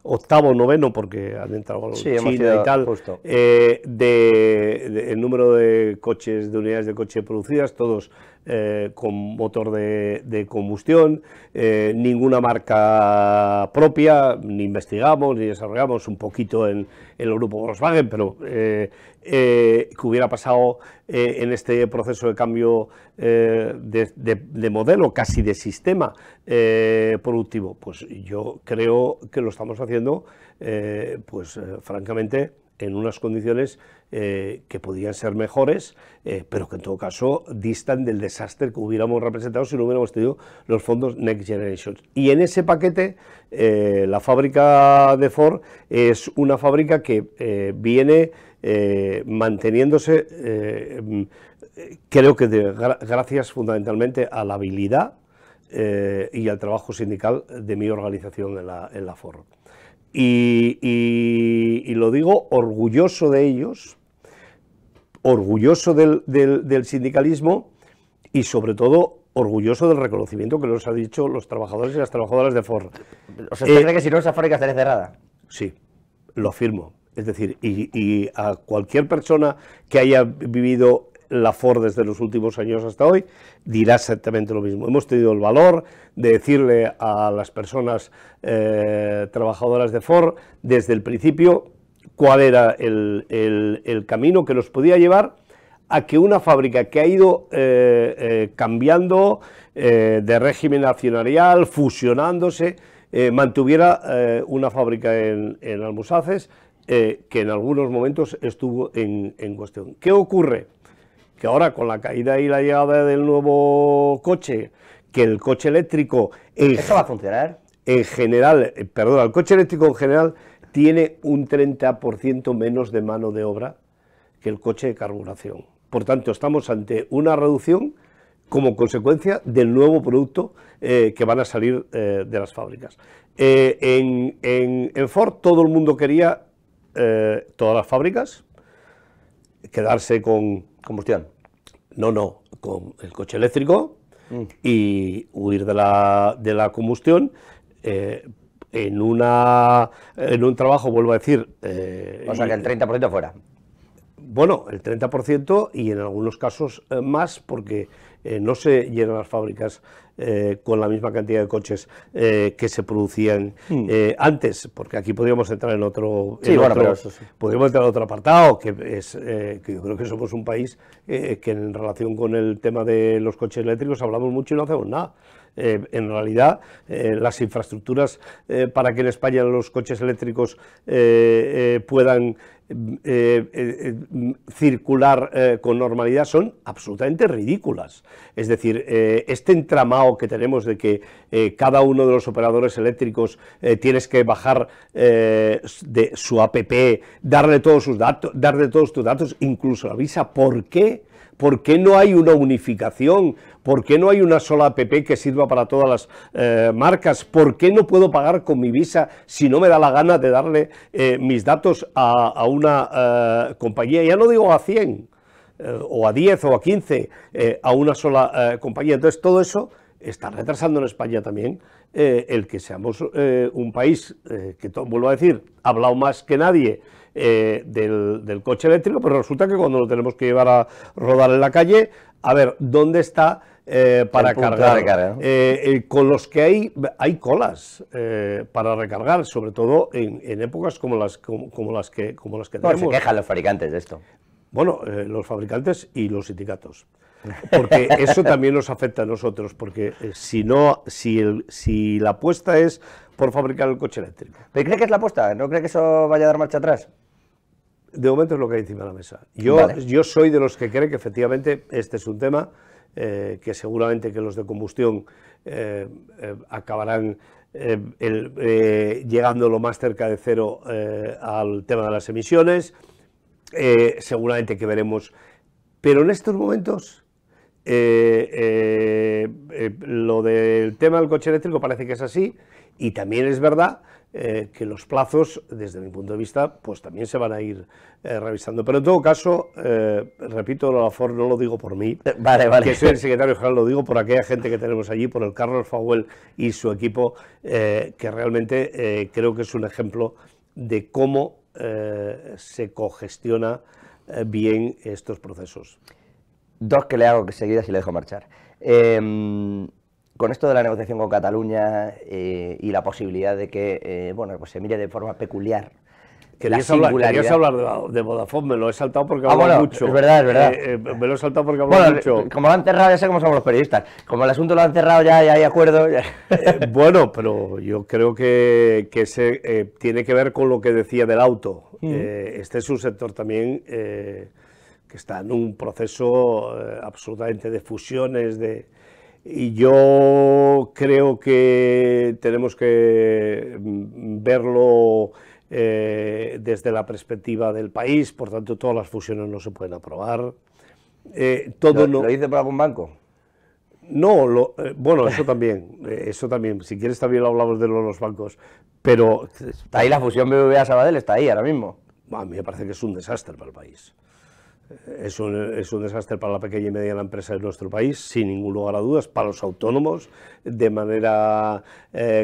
octavo, noveno, porque han entrado China y tal, el número de coches, de unidades de coche producidas, todos con motor de combustión, ninguna marca propia, ni investigamos, ni desarrollamos, un poquito en el grupo Volkswagen, pero que hubiera pasado en este proceso de cambio de modelo, casi de sistema productivo. Pues yo creo que lo estamos haciendo, francamente, en unas condiciones que podían ser mejores, pero que en todo caso distan del desastre que hubiéramos representado si no hubiéramos tenido los fondos Next Generation. Y en ese paquete, la fábrica de Ford es una fábrica que viene manteniéndose, creo que gracias fundamentalmente a la habilidad y al trabajo sindical de mi organización en la Ford. Y lo digo orgulloso de ellos, orgulloso del sindicalismo y sobre todo orgulloso del reconocimiento que nos han dicho los trabajadores y las trabajadoras de Ford. O sea, ¿usted cree que si no esa fábrica estaría cerrada? Sí, lo afirmo. Es decir, y a cualquier persona que haya vivido la Ford desde los últimos años hasta hoy, dirá exactamente lo mismo. Hemos tenido el valor de decirle a las personas trabajadoras de Ford desde el principio cuál era el camino que nos podía llevar a que una fábrica que ha ido cambiando de régimen accionarial, fusionándose, mantuviera una fábrica en Almusaces que en algunos momentos estuvo en cuestión. ¿Qué ocurre? Que ahora con la caída y la llegada del nuevo coche, que el coche eléctrico... ¿Eso va a funcionar? En general, el coche eléctrico en general tiene un 30% menos de mano de obra que el coche de carburación. Por tanto, estamos ante una reducción como consecuencia del nuevo producto que van a salir de las fábricas. En Ford todo el mundo quería, todas las fábricas, quedarse con... ¿Combustión? No, con el coche eléctrico y huir de la combustión en un trabajo, vuelvo a decir... o sea, que el 30% fuera. Bueno, el 30% y en algunos casos más, porque no se llenan las fábricas con la misma cantidad de coches que se producían antes, porque aquí podríamos entrar en otro, podríamos entrar en otro apartado, que es que yo creo que somos un país que en relación con el tema de los coches eléctricos hablamos mucho y no hacemos nada. En realidad, las infraestructuras para que en España los coches eléctricos puedan circular con normalidad son absolutamente ridículas. Es decir, este entramado que tenemos de que cada uno de los operadores eléctricos tienes que bajar de su app, darle todos sus datos, darle todos tus datos, incluso la visa. ¿Por qué? ¿Por qué no hay una unificación? ¿Por qué no hay una sola app que sirva para todas las marcas? ¿Por qué no puedo pagar con mi Visa si no me da la gana de darle mis datos a una compañía? Ya no digo a 100, o a 10 o a 15, a una sola compañía. Entonces todo eso está retrasando en España también el que seamos un país que, vuelvo a decir, ha hablado más que nadie del coche eléctrico, pero resulta que cuando lo tenemos que llevar a rodar en la calle, a ver, ¿dónde está para cargar? Recarga, ¿no? Con los que hay colas para recargar, sobre todo en épocas como las que tenemos. Se quejan los fabricantes de esto. Bueno, los fabricantes y los sindicatos, porque eso también nos afecta a nosotros, porque si la apuesta es por fabricar el coche eléctrico. ¿Pero cree que es la apuesta? ¿No cree que eso vaya a dar marcha atrás? De momento es lo que hay encima de la mesa. Yo soy de los que cree que efectivamente este es un tema que seguramente que los de combustión acabarán llegando lo más cerca de cero al tema de las emisiones, seguramente que veremos, pero en estos momentos lo del tema del coche eléctrico parece que es así, y también es verdad que los plazos, desde mi punto de vista, pues también se van a ir revisando. Pero en todo caso, repito, no lo digo por mí, Vale. que soy el secretario general, lo digo por aquella gente que tenemos allí, por el Carlos Fauel y su equipo, que realmente creo que es un ejemplo de cómo se cogestiona bien estos procesos. Dos que le hago seguidas y le dejo marchar. Con esto de la negociación con Cataluña y la posibilidad de que bueno, pues se mire de forma peculiar. Querías hablar de Vodafone, me lo he saltado porque hablo bueno, mucho. Es verdad. Me lo he saltado porque hablo mucho. Como lo han cerrado, ya sé cómo somos los periodistas. Como el asunto lo han cerrado, ya hay acuerdo. Bueno, pero yo creo que tiene que ver con lo que decía del auto. Este es un sector también que está en un proceso absolutamente de fusiones, y yo creo que tenemos que verlo desde la perspectiva del país. Por tanto, todas las fusiones no se pueden aprobar. ¿Lo dice por algún banco? No, bueno, eso también, si quieres también lo hablamos de los bancos, pero... Está ahí la fusión BBVA-Sabadell, está ahí ahora mismo. A mí me parece que es un desastre para el país. Es un desastre para la pequeña y mediana empresa de nuestro país, sin ningún lugar a dudas, para los autónomos, de manera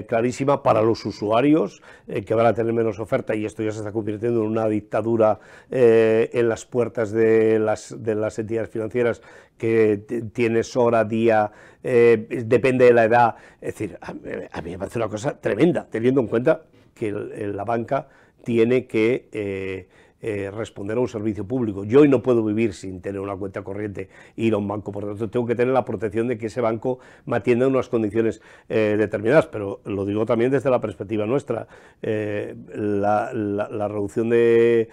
clarísima, para los usuarios, que van a tener menos oferta, y esto ya se está convirtiendo en una dictadura en las puertas de las entidades financieras, que tienes hora, día, depende de la edad. Es decir, a mí me parece una cosa tremenda, teniendo en cuenta que la banca tiene que responder a un servicio público. Yo hoy no puedo vivir sin tener una cuenta corriente e ir a un banco, por lo tanto tengo que tener la protección de que ese banco me atienda en unas condiciones determinadas, pero lo digo también desde la perspectiva nuestra. La reducción de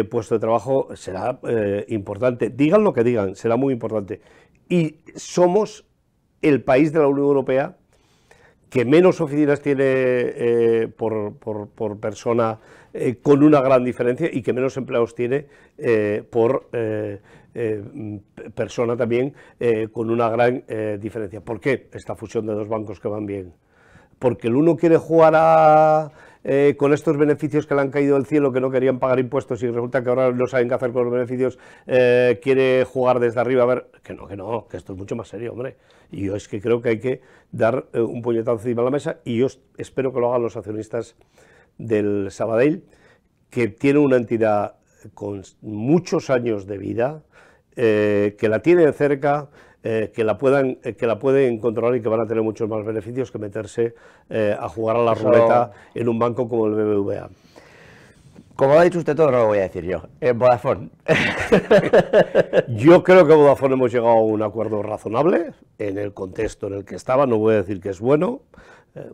puestos de trabajo será importante, digan lo que digan, será muy importante, y somos el país de la Unión Europea que menos oficinas tiene por persona, con una gran diferencia, y que menos empleados tiene por persona también, con una gran diferencia. ¿Por qué esta fusión de dos bancos que van bien? Porque el uno quiere jugar con estos beneficios que le han caído del cielo, que no querían pagar impuestos, y resulta que ahora no saben qué hacer con los beneficios, quiere jugar desde arriba. A ver, que esto es mucho más serio, hombre. Y yo es que creo que hay que dar un puñetazo encima de la mesa, y yo espero que lo hagan los accionistas del Sabadell, que tiene una entidad con muchos años de vida, que la tienen cerca, que la pueden controlar, y que van a tener muchos más beneficios que meterse a jugar a la ruleta en un banco como el BBVA. Como lo ha dicho usted todo, no lo voy a decir yo. Vodafone. Yo creo que Vodafone hemos llegado a un acuerdo razonable en el contexto en el que estaba. No voy a decir que es bueno,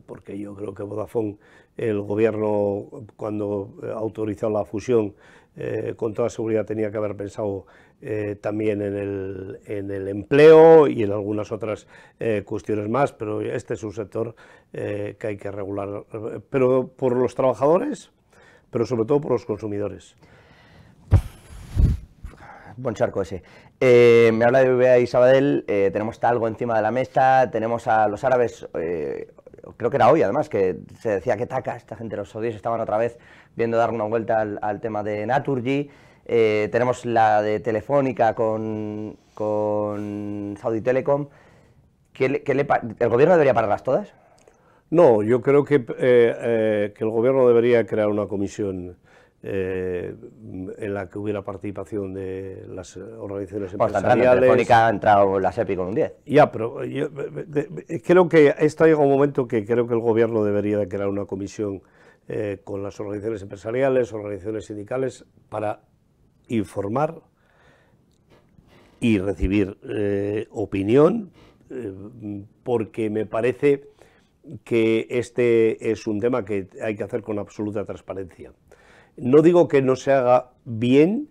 porque yo creo que Vodafone, el gobierno, cuando autorizó la fusión, con toda seguridad tenía que haber pensado también en el empleo y en algunas otras cuestiones más, pero este es un sector que hay que regular, pero por los trabajadores, pero sobre todo por los consumidores. Buen charco ese. Me habla de BBVA y Sabadell, tenemos algo encima de la mesa, tenemos a los árabes, creo que era hoy además, que se decía que taca, esta gente, los saudíes, estaban otra vez viendo dar una vuelta al tema de Naturgy. Tenemos la de Telefónica con Saudi Telecom. ¿El gobierno debería pararlas todas? No, yo creo que el gobierno debería crear una comisión en la que hubiera participación de las organizaciones empresariales. Telefónica ha entrado la SEPI con un 10. Ya, pero yo creo que esto llega un momento que creo que el gobierno debería de crear una comisión con las organizaciones empresariales, organizaciones sindicales, para informar y recibir opinión, porque me parece que este es un tema que hay que hacer con absoluta transparencia. No digo que no se haga bien,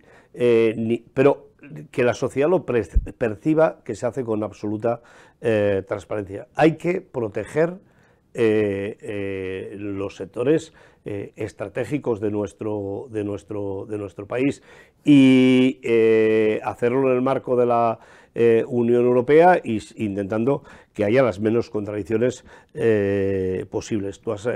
pero que la sociedad lo perciba, que se hace con absoluta transparencia. Hay que proteger los sectores estratégicos de nuestro país y hacerlo en el marco de la Unión Europea y intentando que haya las menos contradicciones posibles. Tú has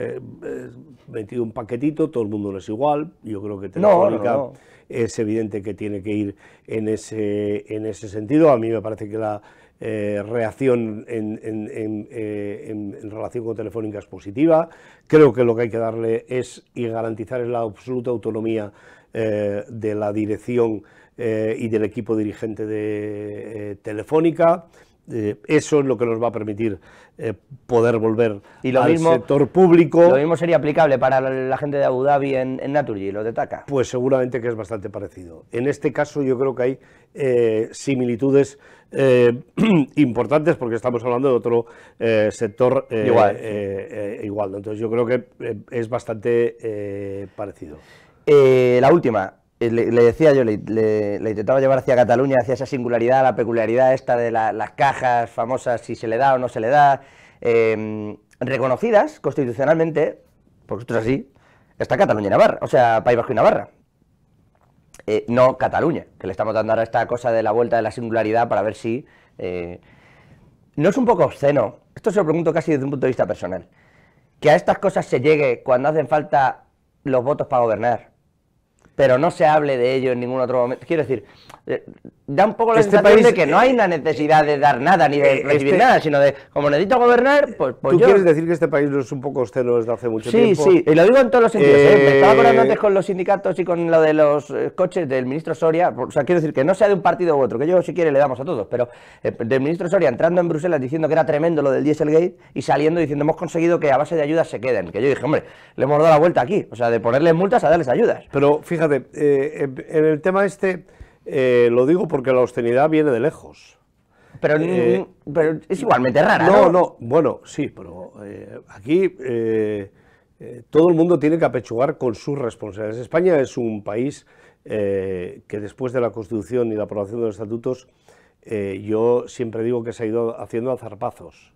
metido un paquetito, todo el mundo no es igual, yo creo que Telefónica es evidente que tiene que ir en ese sentido. A mí me parece que la reacción en relación con Telefónica es positiva. Creo que lo que hay que darle es y garantizar es la absoluta autonomía de la dirección y del equipo dirigente de Telefónica. Eso es lo que nos va a permitir poder volver al sector público. ¿Lo mismo sería aplicable para la gente de Abu Dhabi en Naturgy, los de TAQA? Pues seguramente que es bastante parecido. En este caso yo creo que hay similitudes importantes porque estamos hablando de otro sector igual. Entonces yo creo que es bastante parecido. La última. Le decía yo, le intentaba llevar hacia Cataluña, hacia esa singularidad, la peculiaridad esta de las cajas famosas, si se le da o no se le da, reconocidas constitucionalmente, por vosotros así, está Cataluña y Navarra, o sea, País Vasco y Navarra. No Cataluña, que le estamos dando ahora esta cosa de la vuelta de la singularidad para ver si... ¿No es un poco obsceno? Esto se lo pregunto casi desde un punto de vista personal. Que a estas cosas se llegue cuando hacen falta los votos para gobernar, pero no se hable de ello en ningún otro momento. Quiero decir, da un poco la sensación de que no hay una necesidad de dar nada ni de recibir nada, sino de, como necesito gobernar, pues ¿Tú quieres decir que este país no es un poco obsceno desde hace mucho tiempo? Sí, y lo digo en todos los sentidos. Me estaba acordando antes con los sindicatos y con lo de los coches del ministro Soria. O sea, quiero decir que no sea de un partido u otro, que yo si quiere le damos a todos, pero del ministro Soria entrando en Bruselas diciendo que era tremendo lo del Dieselgate y saliendo diciendo hemos conseguido que a base de ayudas se queden. Que yo dije, hombre, le hemos dado la vuelta aquí, o sea, de ponerles multas a darles ayudas. Pero fíjate, en el tema este, lo digo porque la austeridad viene de lejos. Pero es igualmente rara, ¿no? Bueno, sí, pero aquí todo el mundo tiene que apechugar con sus responsabilidades. España es un país que después de la Constitución y la aprobación de los estatutos, yo siempre digo que se ha ido haciendo a zarpazos.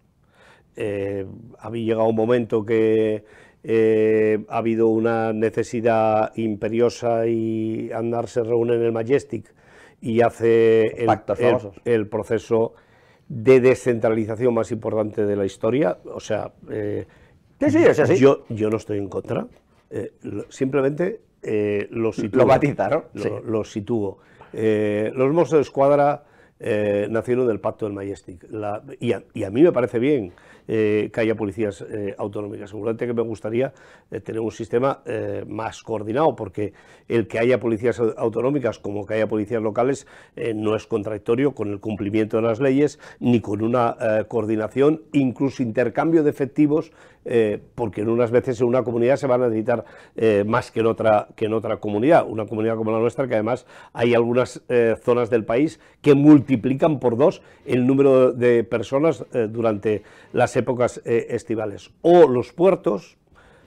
Había llegado un momento que ha habido una necesidad imperiosa y Aznar se reúne en el Majestic y hace el proceso de descentralización más importante de la historia. O sea, yo no estoy en contra, simplemente lo sitúo. Lo matiza, ¿no? Lo sitúo. Los Mossos de Escuadra nacieron del Pacto del Majestic y a mí me parece bien que haya policías autonómicas. Seguramente que me gustaría tener un sistema más coordinado, porque el que haya policías autonómicas como que haya policías locales no es contradictorio con el cumplimiento de las leyes ni con una coordinación, incluso intercambio de efectivos, porque en unas veces en una comunidad se van a necesitar más que en otra comunidad, una comunidad como la nuestra, que además hay algunas zonas del país que multiplican por 2 el número de personas durante las épocas estivales. O los puertos.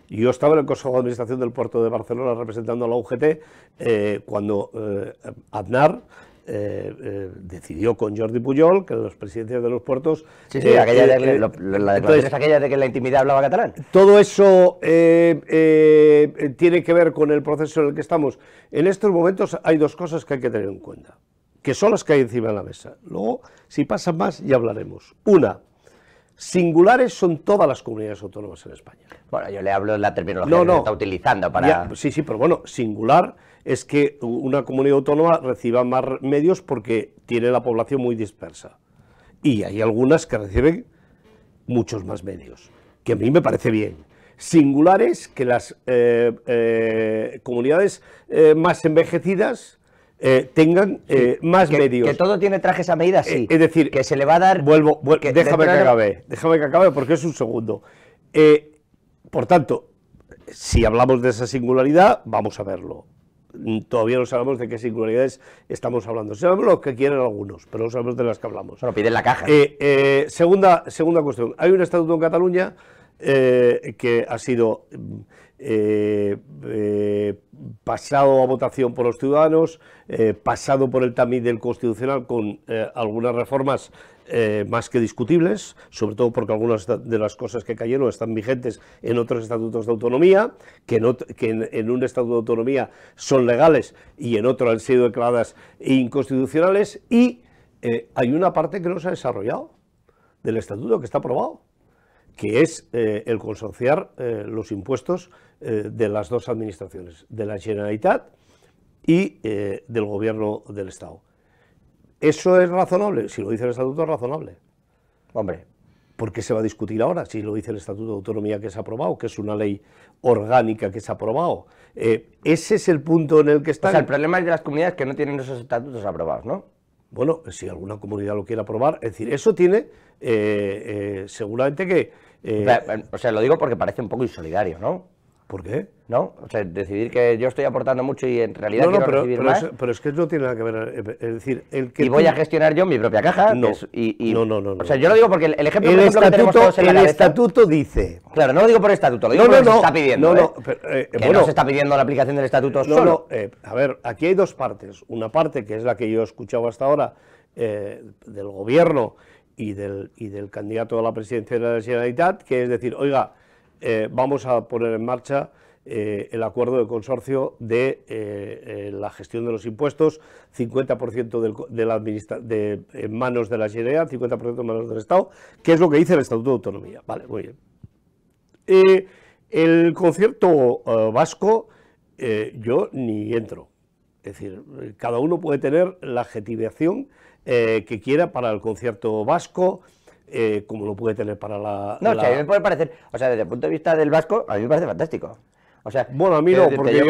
Yo estaba en el Consejo de Administración del Puerto de Barcelona representando a la UGT cuando Aznar decidió con Jordi Pujol que los presidentes de los puertos... la declaración es aquella de que en la intimidad hablaba catalán. Todo eso tiene que ver con el proceso en el que estamos. En estos momentos hay dos cosas que hay que tener en cuenta, que son las que hay encima de la mesa. Luego, si pasan más, ya hablaremos. Una, singulares son todas las comunidades autónomas en España. Bueno, yo le hablo de la terminología que se está utilizando para... Sí, pero bueno, singular es que una comunidad autónoma reciba más medios porque tiene la población muy dispersa. Y hay algunas que reciben muchos más medios, que a mí me parece bien. Singulares que las comunidades más envejecidas tengan más medios. Que todo tiene trajes a medida, sí. Es decir, que se le va a dar... Déjame que acabe porque es un segundo. Por tanto, si hablamos de esa singularidad, vamos a verlo. Todavía no sabemos de qué singularidades estamos hablando. Sabemos lo que quieren algunos, pero no sabemos de las que hablamos. Bueno, piden la caja. Segunda cuestión. Hay un estatuto en Cataluña que ha sido pasado a votación por los ciudadanos, pasado por el tamiz del Constitucional con algunas reformas más que discutibles, sobre todo porque algunas de las cosas que cayeron están vigentes en otros estatutos de autonomía, que en un estatuto de autonomía son legales y en otro han sido declaradas inconstitucionales, y hay una parte que no se ha desarrollado del estatuto, que está aprobado, que es el consorciar los impuestos de las dos administraciones, de la Generalitat y del Gobierno del Estado. ¿Eso es razonable? Si lo dice el Estatuto, es razonable. Hombre. ¿Por qué se va a discutir ahora si lo dice el Estatuto de Autonomía que se ha aprobado, que es una ley orgánica que se ha aprobado? Ese es el punto en el que está. O sea, el problema es de las comunidades que no tienen esos estatutos aprobados, ¿no? Bueno, si alguna comunidad lo quiere aprobar, es decir, eso tiene seguramente que... o sea, lo digo porque parece un poco insolidario, ¿no? ¿Por qué? ¿No? O sea, decidir que yo estoy aportando mucho y en realidad quiero recibir más. Pero es que no tiene nada que ver, es decir... y voy a gestionar yo mi propia caja. No, no. O sea, yo lo digo porque el ejemplo, por ejemplo, que tenemos todos en la cabeza... estatuto dice... Claro, no lo digo por estatuto, lo digo porque se está pidiendo, que bueno, no se está pidiendo la aplicación del estatuto solo. A ver, aquí hay dos partes. Una parte, que es la que yo he escuchado hasta ahora, del Gobierno y del candidato a la presidencia de la Generalitat, que es decir, oiga, vamos a poner en marcha el acuerdo de consorcio de la gestión de los impuestos, 50% en manos de la Generalitat, 50% en manos del Estado, que es lo que dice el Estatuto de Autonomía. Vale, muy bien. El concierto vasco, yo ni entro. Es decir, cada uno puede tener la adjetivación que quiera para el concierto vasco, como lo puede tener para la... No, o sea, a mí me puede parecer, o sea, desde el punto de vista del vasco, a mí me parece fantástico. O sea, bueno, a mí no, porque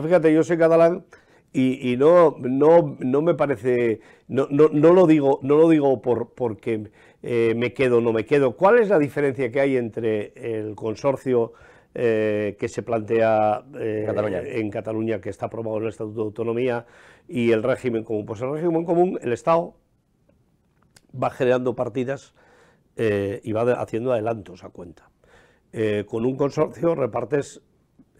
fíjate, yo soy catalán y no me parece, no lo digo porque me quedo o no me quedo. ¿Cuál es la diferencia que hay entre el consorcio que se plantea en Cataluña, que está aprobado en el Estatuto de Autonomía, y el régimen común? Pues el régimen común, el Estado va generando partidas y va haciendo adelantos a cuenta. Con un consorcio repartes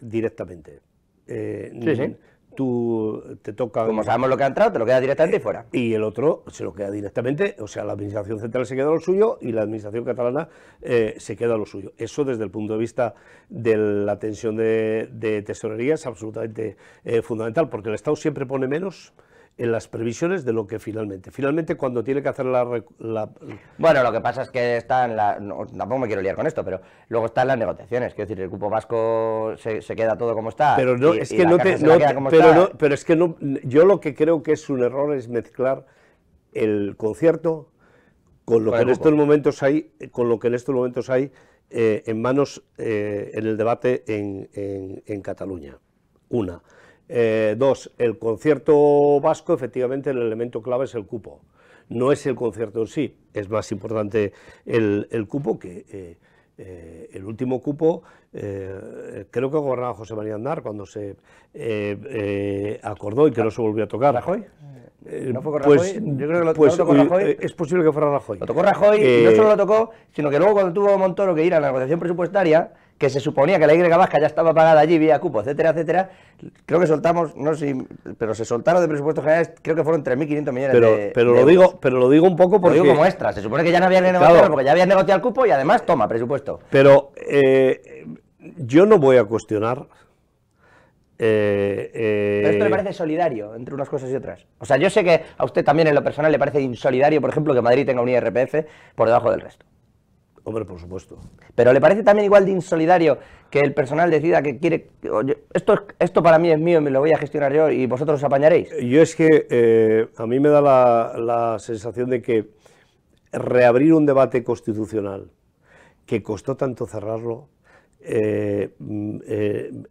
directamente. Sí. Tú te toca... Como sabemos lo que ha entrado, te lo queda directamente y fuera. Y el otro se lo queda directamente, o sea, la Administración Central se queda lo suyo y la Administración Catalana se queda lo suyo. Eso, desde el punto de vista de la tensión de tesorería, es absolutamente fundamental, porque el Estado siempre pone menos en las previsiones de lo que finalmente cuando tiene que hacer Bueno, lo que pasa es que está en la... No, tampoco me quiero liar con esto, pero luego están las negociaciones, quiero decir, el cupo vasco se queda todo como está. Pero no, es que yo lo que creo que es un error es mezclar el concierto con lo que en estos momentos hay, en manos en el debate en Cataluña. Una. Dos, el concierto vasco, efectivamente, el elemento clave es el cupo. No es el concierto en sí, es más importante el cupo, que el último cupo, creo que gobernaba José María Aznar cuando se acordó y que no se volvió a tocar. ¿Rajoy? ¿No fue con Rajoy? Yo creo que lo tocó Rajoy. Es posible que fuera Rajoy. Lo tocó Rajoy y no solo lo tocó, sino que luego cuando tuvo Montoro que ir a la negociación presupuestaria, que se suponía que la Y vasca ya estaba pagada allí vía cupo, etcétera, etcétera, creo que soltamos, no sé si, pero se soltaron de presupuestos generales, creo que fueron 3.500 millones de euros. Pero lo digo un poco porque... Lo digo como extra, se supone que ya no había que negociar, claro, porque ya habían negociado el cupo y además toma presupuesto. Pero yo no voy a cuestionar... Pero esto le parece solidario entre unas cosas y otras. O sea, yo sé que a usted también en lo personal le parece insolidario, por ejemplo, que Madrid tenga un IRPF por debajo del resto. Hombre, por supuesto. Pero ¿le parece también igual de insolidario que el personal decida que quiere... Oye, esto para mí es mío, me lo voy a gestionar yo y vosotros os apañaréis? Yo es que a mí me da la sensación de que reabrir un debate constitucional que costó tanto cerrarlo, en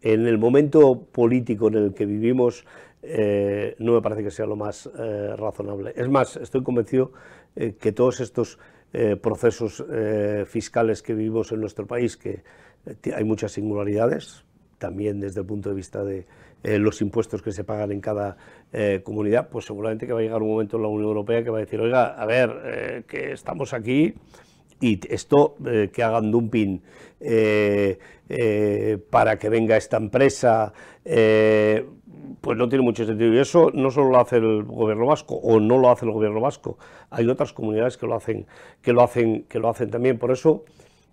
el momento político en el que vivimos, no me parece que sea lo más razonable. Es más, estoy convencido que todos estos procesos fiscales que vivimos en nuestro país, que hay muchas singularidades, también desde el punto de vista de los impuestos que se pagan en cada comunidad, pues seguramente que va a llegar un momento en la Unión Europea que va a decir, oiga, a ver, que estamos aquí y esto, que hagan dumping para que venga esta empresa, pues no tiene mucho sentido. Y eso no solo lo hace el gobierno vasco, o no lo hace el gobierno vasco, hay otras comunidades que lo hacen también. Por eso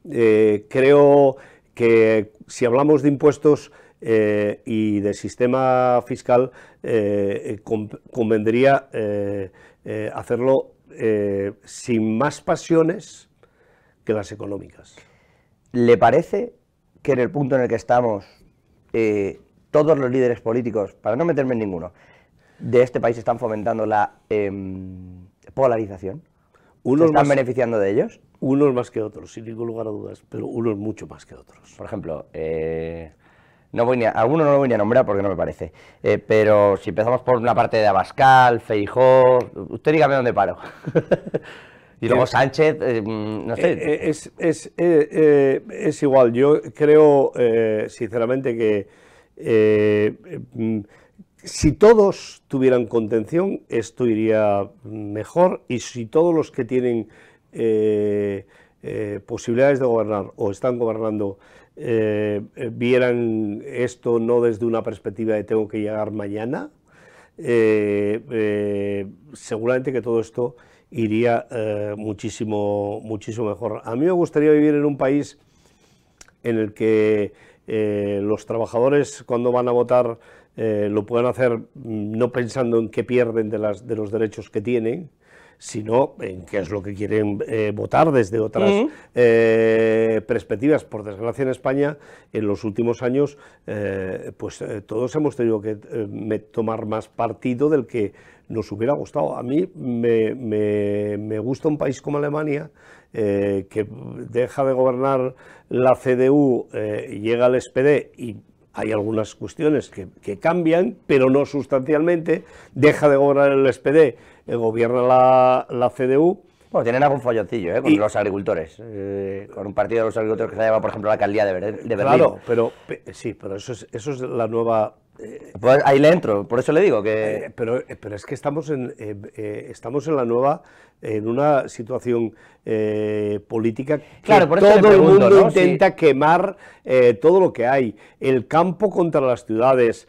creo que si hablamos de impuestos y de sistema fiscal, convendría hacerlo sin más pasiones que las económicas. ¿Le parece que en el punto en el que estamos, todos los líderes políticos, para no meterme en ninguno, de este país están fomentando la polarización? ¿Se están beneficiando de ellos? Unos más que otros, sin ningún lugar a dudas, pero unos mucho más que otros. Por ejemplo, algunos no lo voy a nombrar porque no me parece, pero si empezamos por una parte de Abascal, Feijóo, usted dígame dónde paro. Y luego Sánchez, no sé. Es igual, yo creo sinceramente que si todos tuvieran contención, esto iría mejor, y si todos los que tienen posibilidades de gobernar o están gobernando vieran esto no desde una perspectiva de tengo que llegar mañana, seguramente que todo esto iría muchísimo mejor. A mí me gustaría vivir en un país en el que los trabajadores, cuando van a votar, lo puedan hacer no pensando en qué pierden de los derechos que tienen, sino en qué es lo que quieren votar desde otras perspectivas. Por desgracia, en España, en los últimos años, todos hemos tenido que tomar más partido del que nos hubiera gustado. A mí me gusta un país como Alemania, que deja de gobernar la CDU, llega al SPD y hay algunas cuestiones que cambian, pero no sustancialmente. Deja de gobernar el SPD, gobierna la CDU. Bueno, tienen algún folloncillo, con los agricultores, con un partido de los agricultores que se llama, por ejemplo, la alcaldía de Berlín. Claro, pero eso es la nueva... Pues ahí le entro, por eso le digo que... Pero es que estamos en la nueva, en una situación política que claro, por eso todo el mundo, ¿no? intenta quemar todo lo que hay, el campo contra las ciudades,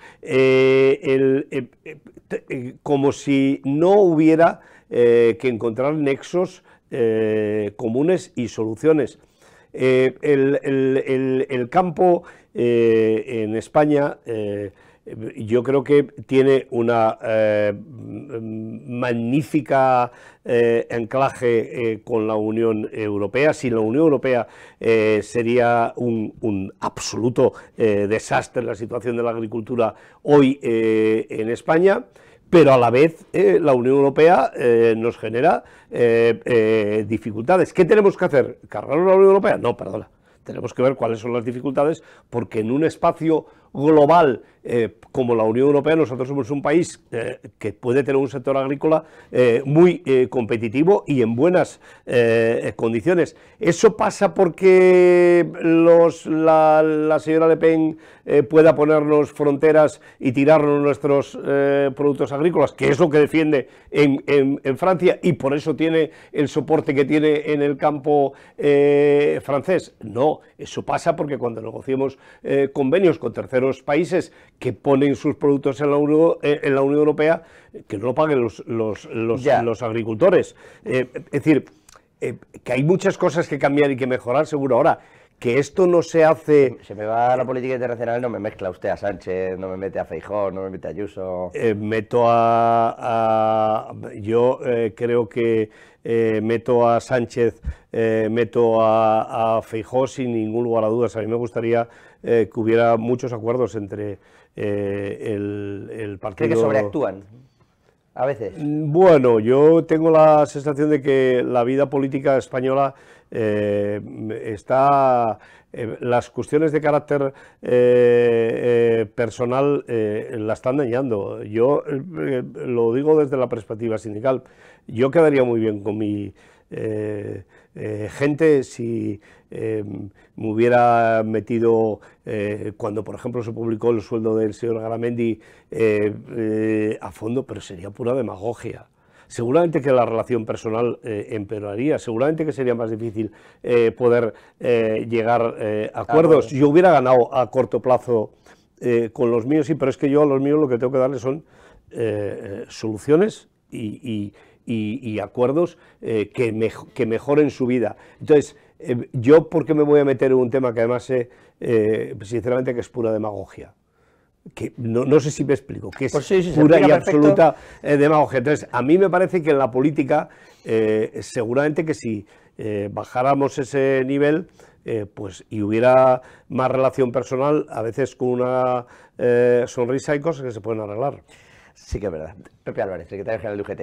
como si no hubiera que encontrar nexos comunes y soluciones. El campo en España... yo creo que tiene una magnífica anclaje con la Unión Europea. Sin la Unión Europea sería un absoluto desastre la situación de la agricultura hoy en España, pero a la vez la Unión Europea nos genera dificultades. ¿Qué tenemos que hacer? ¿Cargarnos la Unión Europea? No, perdona. Tenemos que ver cuáles son las dificultades, porque en un espacio global como la Unión Europea, nosotros somos un país que puede tener un sector agrícola muy competitivo y en buenas condiciones. ¿Eso pasa porque la señora Le Pen pueda ponernos fronteras y tirarnos nuestros productos agrícolas, que es lo que defiende en Francia, y por eso tiene el soporte que tiene en el campo francés? No, eso pasa porque cuando negociemos convenios con terceros países que ponen sus productos en la Unión Europea, que no lo paguen los agricultores. Es decir, que hay muchas cosas que cambiar y que mejorar, seguro. Ahora, que esto no se hace... Se me va a la política internacional, no me mezcla usted a Sánchez, no me mete a Feijóo, no me mete a Ayuso... yo creo que meto a Sánchez, meto a Feijóo sin ningún lugar a dudas. A mí me gustaría que hubiera muchos acuerdos entre el partido... ¿Cree que sobreactúan a veces? Bueno, yo tengo la sensación de que la vida política española está... las cuestiones de carácter personal la están dañando. Yo lo digo desde la perspectiva sindical. Yo quedaría muy bien con mi gente si me hubiera metido, cuando por ejemplo se publicó el sueldo del señor Garamendi, a fondo, pero sería pura demagogia. seguramente que la relación personal empeoraría, seguramente que sería más difícil poder llegar a acuerdos. Yo hubiera ganado a corto plazo con los míos, sí, pero es que yo a los míos lo que tengo que darles son soluciones y acuerdos que mejoren su vida. Entonces, yo, ¿por qué me voy a meter en un tema que además sé, sinceramente, que es pura demagogia? Que no sé si me explico, que es pues sí, pura y absoluta demagogia. Entonces, a mí me parece que en la política, seguramente que si bajáramos ese nivel, pues y hubiera más relación personal, a veces con una sonrisa hay cosas que se pueden arreglar. Sí que es verdad. Pepe Álvarez, secretario general de UGT,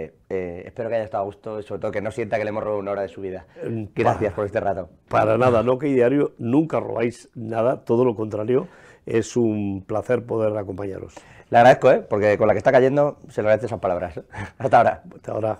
espero que haya estado a gusto y sobre todo que no sienta que le hemos robado una hora de su vida. Gracias por este rato. Para nada, no, que diario nunca robáis nada, todo lo contrario, es un placer poder acompañaros. Le agradezco, porque con la que está cayendo se le agradece esas palabras. Hasta ahora. Hasta ahora.